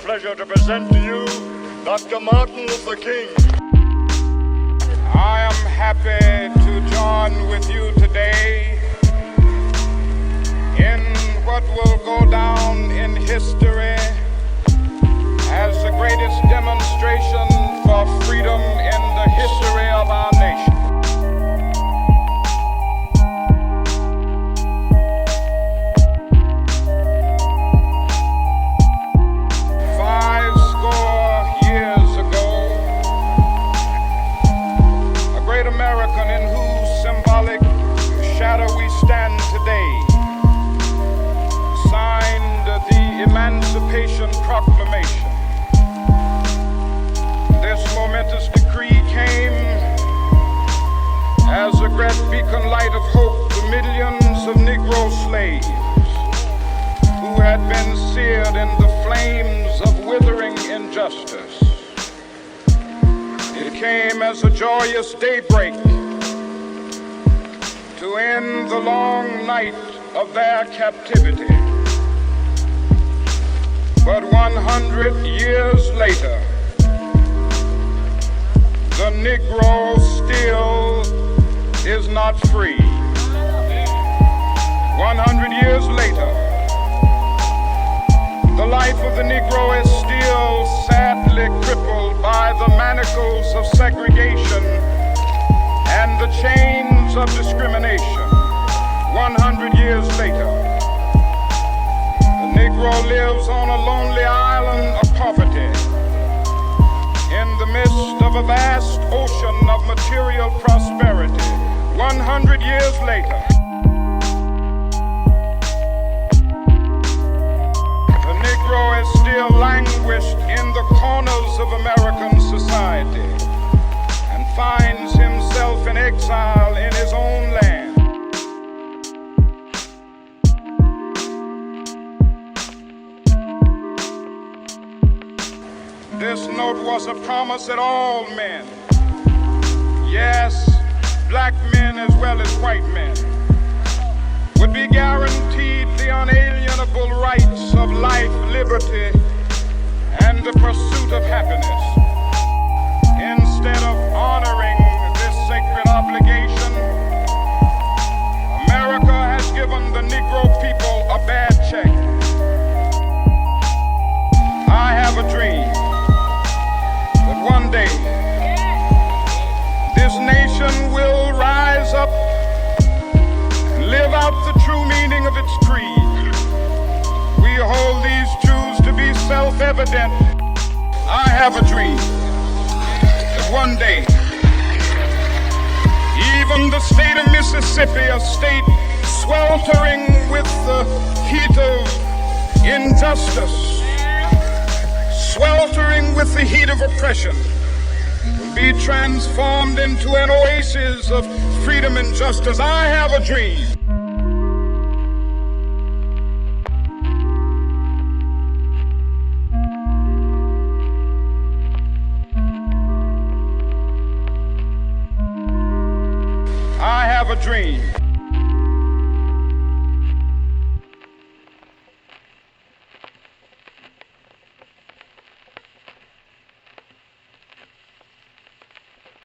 pleasure to present to you Dr. Martin Luther King. I am happy to join with you today in what will go down in history as the greatest demonstration for freedom in the history of our nation. American in whose symbolic shadow we stand today signed the Emancipation Proclamation. This momentous decree came as a great beacon light of hope to millions of Negro slaves who had been seared in the flames of withering injustice. It came as a joyous daybreak to end the long night of their captivity. But 100 years later, the Negro still is not free. 100 years later, the life of the Negro is still sadly crippled by the manacles of segregation and the chains of discrimination. 100 years later, the Negro lives on a lonely island of poverty in the midst of a vast ocean of material prosperity. 100 years later, is still languished in the corners of American society and finds himself in exile in his own land. This note was a promise that all men, yes, black men as well as white men, would be guaranteed the unalienable rights of life, liberty, and the pursuit of happiness. Instead of honoring this sacred obligation, America has given the Negro people a bad check. I have a dream that one day this nation will rise up, live out the true meaning of its creed. We hold these truths to be self-evident. I have a dream that one day, even the state of Mississippi, a state sweltering with the heat of injustice, sweltering with the heat of oppression, will be transformed into an oasis of freedom and justice. I have a dream. I have a dream.